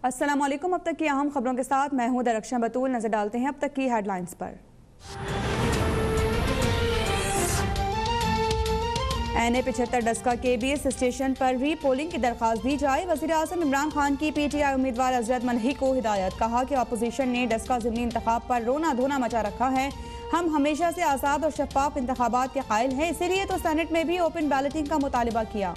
अस्सलाम वालेकुम। अब तक की अहम खबरों के साथ मैं हूं दरख्शां बतूल। नजर डालते हैं अब तक की हेडलाइंस पर। NA-75 डस्का के BS स्टेशन पर री पोलिंग की दरख्वास्त दी जाए। वज़ीर आज़म इमरान खान की PTI उम्मीदवार अज़रत मनही को हिदायत। कहा कि अपोजिशन ने डस्का ज़िमनी इंतखाब पर रोना धोना मचा रखा है। हम हमेशा से आज़ाद और शफाफ इंतखाबात के कायल हैं, इसीलिए तो सेनेट में भी ओपन बैलेटिंग का मुतालिबा किया।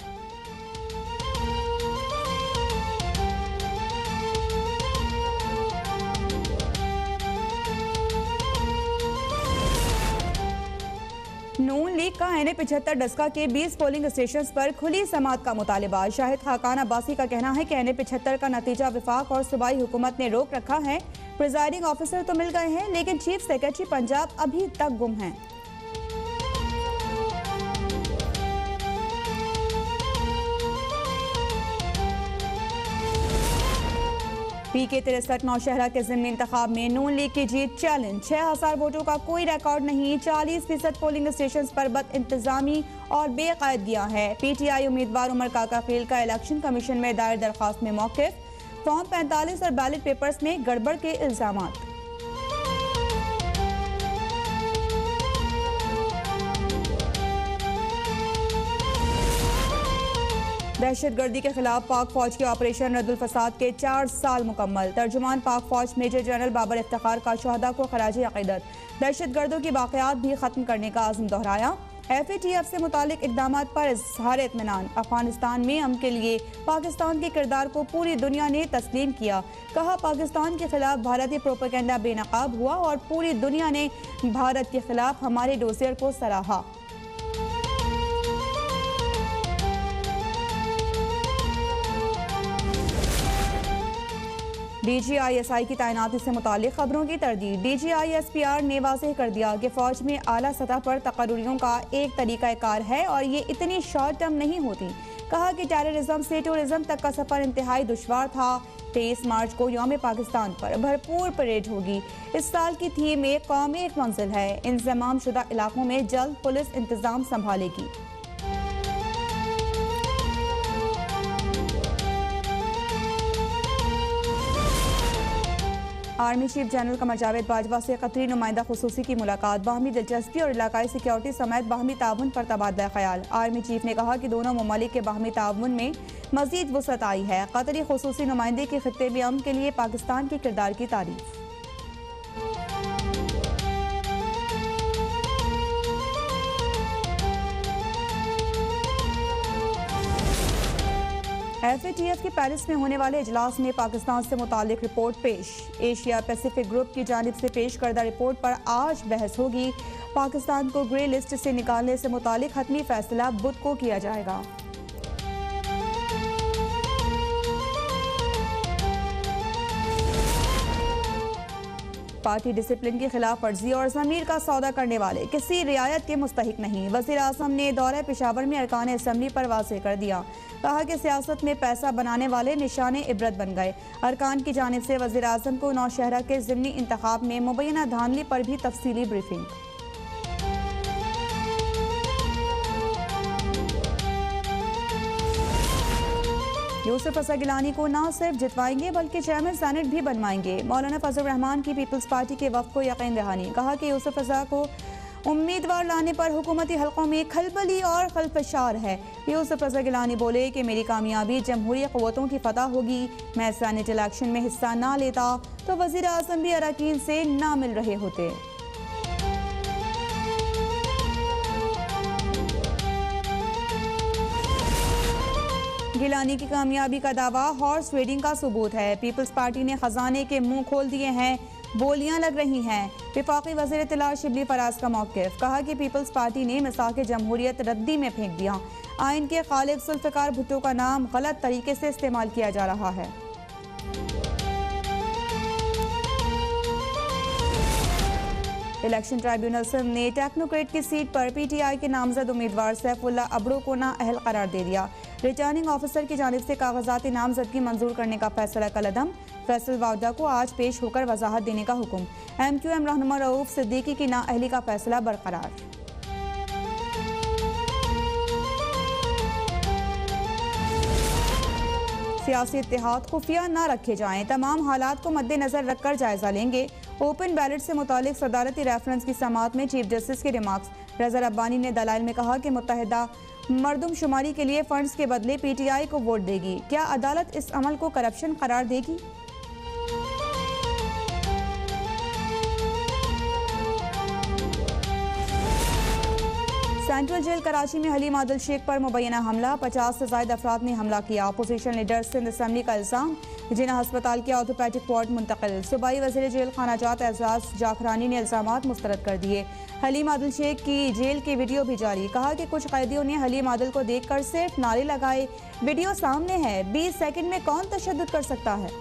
नून लीग का NA-75 डस्का के 20 पोलिंग स्टेशन पर खुली समात का मुतालिबा। शाहिद खाकान अब्बासी का कहना है कि NA-75 का नतीजा विफाक और सूबाई हुकूमत ने रोक रखा है। प्रिजाइडिंग ऑफिसर तो मिल गए हैं, लेकिन चीफ सेक्रेटरी पंजाब अभी तक गुम हैं। PK-63 नौशहरा के ज़िमनी इंतखाब में नून लीग की जीत चैलेंज। 6000 वोटों का कोई रिकॉर्ड नहीं। 40% पोलिंग स्टेशन पर बद इंतजामी और बेकायदगियां है। PTI उम्मीदवार उमर काका खील का इलेक्शन कमीशन में दायर दरख्वास्त में मौक़िफ़। फॉर्म 45 और बैलेट पेपर्स में गड़बड़ के इल्जामात। दहशतगर्दी के खिलाफ पाक फौज के ऑपरेशन रद्दुल फसाद के 4 साल मुकम्मल। तर्जुमान पाक फौज मेजर जनरल बाबर इफ्तिखार का शहदा को खराज अक़ीदत। दहशतगर्दों की वाक़यात भी खत्म करने का आज़म दोहराया। FATF से मुतालिक इक़दामात पर इज़हार इत्मीनान। अफगानिस्तान में अमन के लिए पाकिस्तान के किरदार को पूरी दुनिया ने तस्लीम किया। कहा पाकिस्तान के खिलाफ भारतीय प्रोपेगेंडा बेनकाब हुआ और पूरी दुनिया ने भारत के खिलाफ हमारे डोसियर को सराहा। DGISI की तैनाती से मुतालिक खबरों की तरदीद। DGI-SPR ने वाज़ेह कर दिया कि फ़ौज में आला सतह पर तकर्रुरियों का एक तरीक़ाकार है और ये इतनी शॉर्ट टर्म नहीं होती। कहा कि टेररिज्म से टूरिज्म तक का सफ़र इंतहाई दुश्वार था। 23 मार्च को यौम पाकिस्तान पर भरपूर परेड होगी। इस साल की थीम एक कौम एक मंजिल है। इंज़माम शुदा इलाकों में जल्द पुलिस इंतज़ाम संभालेगी। Army chief general Qamar Javed Bajwa से कतरी नुमाइंदा खुसूसी की मुलाकात। बाहमी दिलचस्पी और इलाकाई सिक्योरिटी समेत बाहमी ताउन पर तबादला ख्याल। आर्मी चीफ ने कहा कि दोनों ममालिक के बाहमी ताउन में मजीद वुसअत आई है। कतरी खुसूसी नुमाइंदे के खित्ते में अमन के लिए पाकिस्तान के किरदार की तारीफ। FATF के पेरिस में होने वाले इजलास में पाकिस्तान से मुतालिक रिपोर्ट पेश। एशिया पैसिफिक ग्रुप की जानिब से पेश करदा रिपोर्ट पर आज बहस होगी। पाकिस्तान को ग्रे लिस्ट से निकालने से मुतालिक हतमी फैसला बुध को किया जाएगा। पार्टी डिसिप्लिन की खिलाफ वर्जी और ज़मीर का सौदा करने वाले किसी रियायत के मुस्तहिक नहीं। वज़ीर आज़म ने दौरे पेशावर में अरकान असम्बली पर वाज़ेह कर दिया। कहा कि सियासत में पैसा बनाने वाले निशाने इबरत बन गए। अरकान की जानिब से वज़ीर आज़म को नौशहरा के ज़िमनी इंतखाब में मुबैना धांधली पर भी तफसीली ब्रीफिंग। यूसुफ अज़हर गिलानी को न सिर्फ जितवाएंगे बल्कि चेयरमैन सेनेट भी बनवाएंगे। मौलाना फजल रहमान की पीपल्स पार्टी के वफ़द को यकीन दहानी। कहा कि यूसुफ अज़हर को उम्मीदवार लाने पर हुकूमती हलकों में खलबली और खलफशार है। यूसुफ अज़हर गिलानी बोले कि मेरी कामयाबी जमहूरी क़ुव्वतों की फतह होगी। मैं सेनेट इलेक्शन में हिस्सा ना लेता तो वज़ीर आज़म भी अरकान से ना मिल रहे होते। गिलानी की कामयाबी का दावा हॉर्स ट्रेडिंग का सबूत है। पीपल्स पार्टी ने खजाने के मुंह खोल दिए हैं, बोलियां लग रही हैं। विफाकी वज़ीर इत्तला शिबली फराज का मौक़िफ़। कहा कि पीपल्स पार्टी ने मिसाक़ जमहूरियत रद्दी में फेंक दिया। आइन के खालिक जुल्फ़िकार भुट्टो का नाम गलत तरीके से इस्तेमाल किया जा रहा है। इलेक्शन ट्राइब्यूनल सिंध ने टेक्नोक्रेट की सीट पर PTI के नामजद उम्मीदवार सैफुल्ला अबड़ो को नाअहल करार दे दिया। रिटर्निंग ऑफिसर की जानिब से कागजाती नामजदगी मंजूर करने का फैसला कलअदम। फैसल वावडा को आज पेश होकर वजाहत देने का हुक्म। MQM रहनुमा रऊफ सिद्दीकी की नाअहली का फैसला बरकरार। सियासी इत्तेहाद खुफिया न रखे जाएं, तमाम हालात को मद्देनजर रखकर जायजा लेंगे। ओपन बैलेट से मुतालिक सदारती रेफरेंस की समाअत में चीफ जस्टिस के रिमार्क्स। रज़ा रब्बानी ने दलाइल में कहा कि मुत्तहिदा मरदमशुमारी के लिए फंड्स के बदले PTI को वोट देगी। क्या अदालत इस अमल को करप्शन करार देगी? सेंट्रल जेल कराची में हलीम आदिल शेख पर मुबैना हमला, 50 से ज्यादा अफराद ने हमला किया। अपोजिशन लीडर सिंध असम्बली का इल्जाम, जिन्हें अस्पताल के ऑर्थोपेडिक वार्ड मुंतकिल। सूबाई वज़ीर जेल खानाजात एजाज जाखरानी ने इल्जामात मुस्तरद कर दिए। हलीम आदिल शेख की जेल की वीडियो भी जारी, कहा कि कुछ कैदियों ने हलीम आदिल को देखकर सिर्फ नारे लगाए। वीडियो सामने है, 20 सेकंड में कौन तशद्दुद कर सकता है?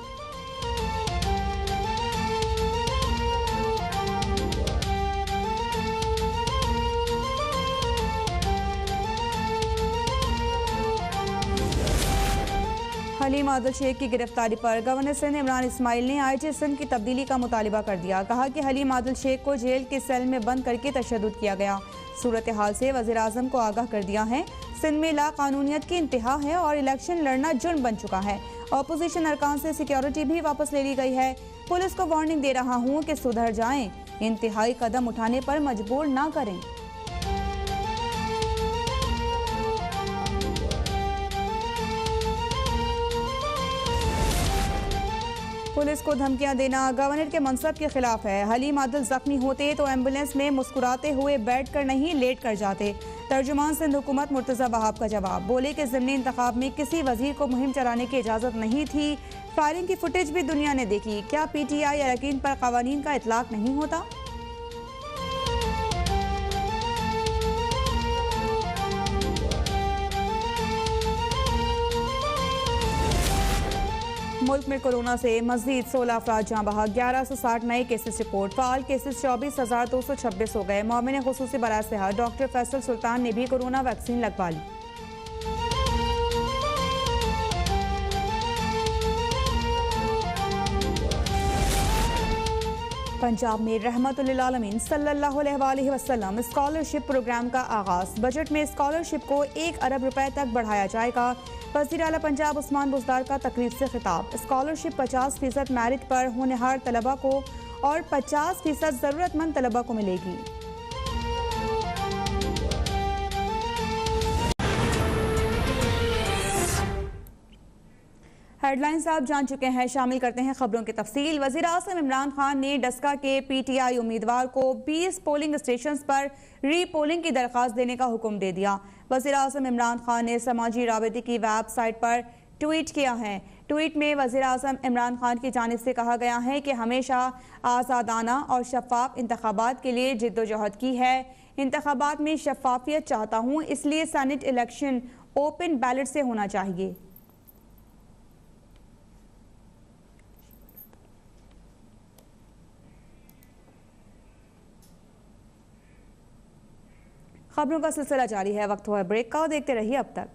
हलीम आदिल शेख की गिरफ्तारी पर गवर्नर सिंध इमरान इस्माइल ने IG सिंध की तब्दीली का मुतालिबा कर दिया। कहा कि हलीम आदिल शेख को जेल के सेल में बंद करके तशद्दुद किया गया। सूरत हाल से वज़ीर आज़म को आगाह कर दिया है। सिंध में लाकानूनियत की इंतहा है और इलेक्शन लड़ना जुर्म बन चुका है। अपोजिशन अरकान से सिक्योरिटी भी वापस ले ली गई है। पुलिस को वार्निंग दे रहा हूँ कि सुधर जाएं, इंतहाई कदम उठाने पर मजबूर ना करें। पुलिस को धमकियां देना गवर्नर के मनसब के खिलाफ है। हलीम आदिल जख्मी होते तो एम्बुलेंस में मुस्कुराते हुए बैठ कर नहीं लेट कर जाते। तर्जुमान सिंध हुकूमत मुर्तज़ा वहाब का जवाब, बोले कि ज़िमनी इंतखाब में किसी वजीर को मुहिम चलाने की इजाज़त नहीं थी। फायरिंग की फुटेज भी दुनिया ने देखी। क्या PTI अरकान पर कवानीन का इतलाक नहीं होता? मुल्क में कोरोना से मजीद 16 अफराद जाँ बहक, 1160 नए केसेस रिपोर्ट। फाल केसेस 24,226 हो गए। मोमिन खुसूसी बराए सेहत डॉक्टर फैसल सुल्तान ने भी कोरोना वैक्सीन लगवा ली। पंजाब में रहमतुल्लिल आलमीन सल्लल्लाहु अलैहि वसल्लम स्कॉलरशिप प्रोग्राम का आगाज। बजट में स्कॉलरशिप को 1 अरब रुपए तक बढ़ाया जाएगा। वज़ीर आला पंजाब उस्मान बुज़दार का तकरीब से खिताब। स्कॉलरशिप 50% मेरिट पर होनहार तलबा को और 50% ज़रूरतमंद तलबा को मिलेगी। हेडलाइंस आप जान चुके हैं, शामिल करते हैं खबरों की तफसील। वज़ीर आज़म इमरान खान ने डस्का के PTI उम्मीदवार को 20 पोलिंग स्टेशंस पर रीपोलिंग की दरख्वास्त देने का हुक्म दे दिया। वज़ीर आज़म इमरान खान ने समाजी राबते की वेबसाइट पर ट्वीट किया है। ट्वीट में वज़ीर आज़म इमरान खान की जानिब से कहा गया है कि हमेशा आज़ादाना और शफाफ इंतखाबात के लिए जिद्दोजहद की है। इंतखाबात में शफाफियत चाहता हूँ, इसलिए सेनेट इलेक्शन ओपन बैलेट से होना चाहिए। खबरों का सिलसिला जारी है, वक्त हुआ ब्रेक का, देखते रहिए अब तक।